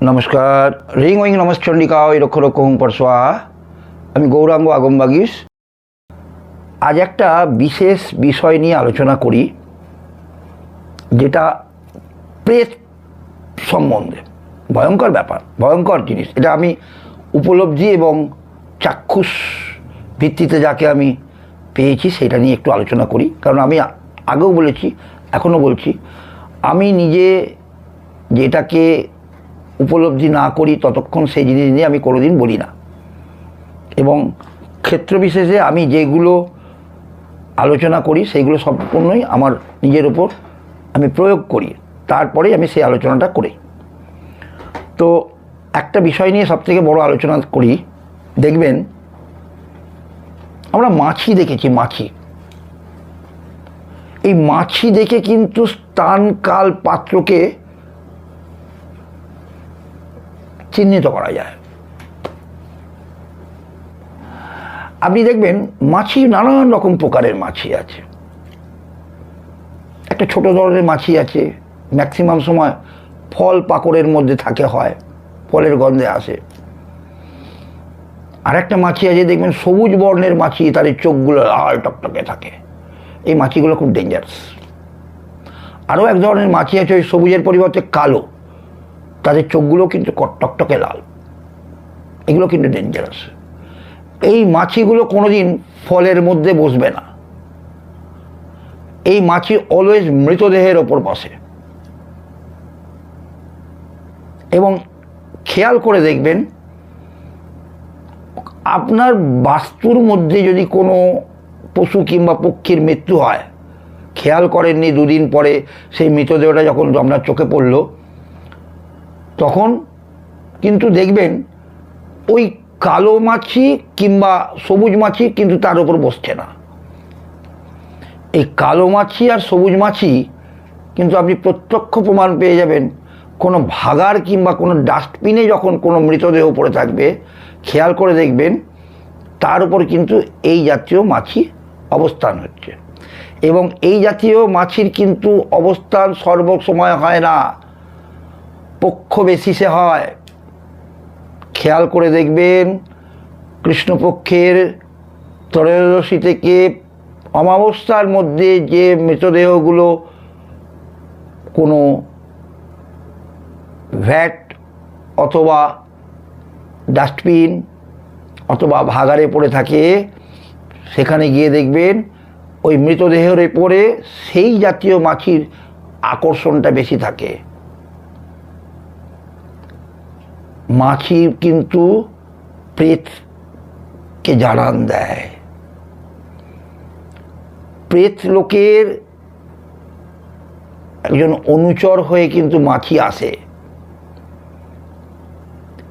নমস্কার। রিং ওইং নমস্চণ্ডিকা ওই রক্ষ রক্ষ হুম পরশোয়া। আমি গৌরাঙ্গ আগমবাগীশ। আজ একটা বিশেষ বিষয় নিয়ে আলোচনা করি, যেটা প্রেত সম্বন্ধে। ভয়ঙ্কর ব্যাপার, ভয়ঙ্কর জিনিস। এটা আমি উপলব্ধি এবং চাক্ষুষ ভিত্তিতে যাকে আমি পেয়েছি সেটা নিয়ে একটু আলোচনা করি। কারণ আমি আগেও বলেছি, এখনও বলছি, আমি নিজে যেটাকে উপলব্ধি না করি ততক্ষণ সেই জিনিস নিয়ে আমি কোনোদিন বলি না। এবং ক্ষেত্রবিশেষে আমি যেগুলো আলোচনা করি সেইগুলো সম্পূর্ণই আমার নিজের উপর আমি প্রয়োগ করি, তারপরেই আমি সেই আলোচনাটা করি। তো একটা বিষয় নিয়ে সবথেকে বড় আলোচনা করি। দেখবেন, আমরা মাছি দেখেছি, মাছি। এই মাছি দেখে কিন্তু স্থান কাল পাত্রকে চিহ্নিত করা যায়। আপনি দেখবেন মাছি নানান রকম প্রকারের মাছি আছে। একটা ছোট ধরনের মাছি আছে, ম্যাক্সিমাম সময় ফল পাকড়ের মধ্যে থাকে, হয় ফলের গন্ধে আসে। আর একটা মাছি আছে দেখবেন সবুজ বর্ণের মাছি, তাদের চোখগুলো লাল টকটকে থাকে। এই মাছিগুলো খুব ডেঞ্জারাস। আরও এক ধরনের মাছি আছে ওই সবুজের পরিবর্তে কালো, তাদের চোখগুলো কিন্তু টকটকে লাল। এগুলো কিন্তু ডেঞ্জারাস। এই মাছিগুলো কোনোদিন ফলের মধ্যে বসবে না। এই মাছি অলওয়েজ মৃতদেহের ওপর বসে। এবং খেয়াল করে দেখবেন, আপনার বাস্তুর মধ্যে যদি কোনো পশু কিংবা পক্ষীর মৃত্যু হয়, খেয়াল করেননি, দুদিন পরে সেই মৃতদেহটা যখন আপনার চোখে পড়ল, তখন কিন্তু দেখবেন ওই কালো মাছি কিংবা সবুজ মাছি কিন্তু তার উপর বসছে না। এই কালো মাছি আর সবুজ মাছি কিন্তু আপনি প্রত্যক্ষ প্রমাণ পেয়ে যাবেন কোনো ভাগাড় কিংবা কোনো ডাস্টবিনে যখন কোনো মৃতদেহ পড়ে থাকবে, খেয়াল করে দেখবেন তার উপর কিন্তু এই জাতীয় মাছি অবস্থান হচ্ছে। এবং এই জাতীয় মাছির কিন্তু অবস্থান সর্বসময় হয় না, পক্ষ বেসিসে হয়। খেয়াল করে দেখবেন কৃষ্ণপক্ষের ত্রয়োদশী থেকে অমাবস্যার মধ্যে যে মৃতদেহগুলো কোনো ভ্যাট অথবা ডাস্টবিন অথবা ভাগাড়ে পড়ে থাকে, সেখানে গিয়ে দেখবেন ওই মৃতদেহের উপরে সেই জাতীয় মাছির আকর্ষণটা বেশি থাকে। মাছি কিন্তু প্রেতকে জানান দেয়। প্রেত লোকের একজন অনুচর হয়ে কিন্তু মাছি আসে।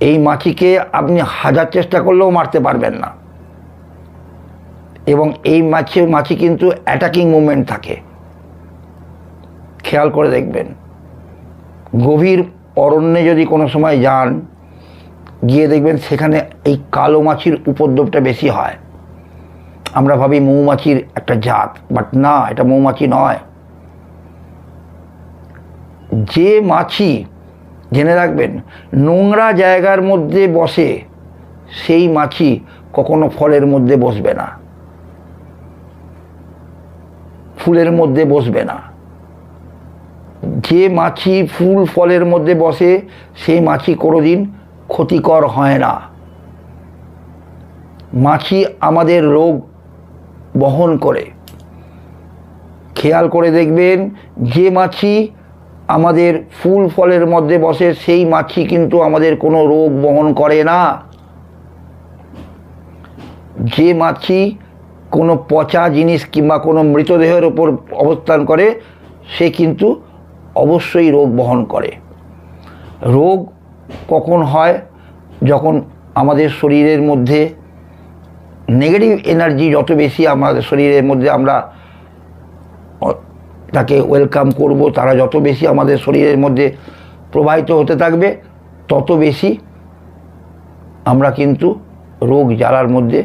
এই মাছিকে আপনি হাজার চেষ্টা করলেও মারতে পারবেন না। এবং এই মাছি কিন্তু অ্যাটাকিং মুভমেন্ট থাকে। খেয়াল করে দেখবেন, গভীর অরণ্যে যদি কোনো সময় যান, গিয়ে দেখবেন সেখানে এই কালো মাছির উপদ্রবটা বেশি হয়। আমরা ভাবি মৌমাছির একটা জাত, বাট না, এটা মৌমাছি নয়। যে মাছি, জেনে রাখবেন, নোংরা জায়গার মধ্যে বসে, সেই মাছি কখনো ফলের মধ্যে বসবে না, ফুলের মধ্যে বসবে না। যে মাছি ফুল ফলের মধ্যে বসে, সেই মাছি কোনোদিন ক্ষতিকর হয় না। মাছি আমাদের রোগ বহন করে। খেয়াল করে দেখবেন, যে মাছি আমাদের ফুল ফলের মধ্যে বসে, সেই মাছি কিন্তু আমাদের কোনো রোগ বহন করে না। যে মাছি কোনো পচা জিনিস কিংবা কোনো মৃতদেহের ওপর অবস্থান করে, সে কিন্তু অবশ্যই রোগ বহন করে। রোগ কখন হয়? যখন আমাদের শরীরের মধ্যে নেগেটিভ এনার্জি যত বেশি আমাদের শরীরের মধ্যে আমরা তাকে ওয়েলকাম করব, তারা যত বেশি আমাদের শরীরের মধ্যে প্রবাহিত হতে থাকবে, তত বেশি আমরা কিন্তু রোগ জ্বালার মধ্যে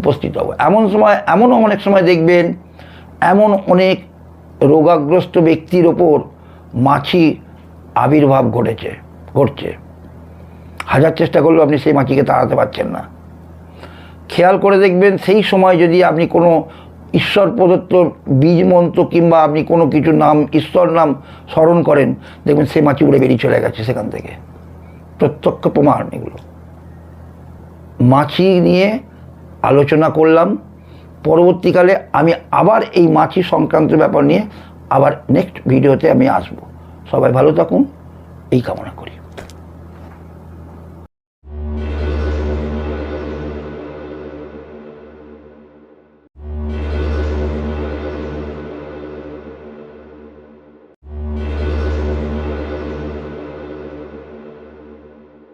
উপস্থিত হব। এমনও অনেক সময় দেখবেন, এমন অনেক রোগাগ্রস্ত ব্যক্তির ওপর মাছি আবির্ভাব ঘটেছে। ঘটছে। হাজার চেষ্টা করলেও আপনি সেই মাছিকে তাড়াতে পারছেন না। খেয়াল করে দেখবেন সেই সময় যদি আপনি কোনো ঈশ্বর প্রদত্ত বীজ মন্ত্র কিংবা আপনি কোনো কিছু নাম, ঈশ্বর নাম স্মরণ করেন, দেখবেন সেই মাছি উড়ে বেরিয়ে চলে গেছে সেখান থেকে। প্রত্যক্ষ প্রমাণ এগুলো। মাছি নিয়ে আলোচনা করলাম। পরবর্তীকালে আমি আবার এই মাছি সংক্রান্ত ব্যাপার নিয়ে আবার নেক্সট ভিডিওতে আমি আসব। সবাই ভালো থাকুন এই কামনা করি।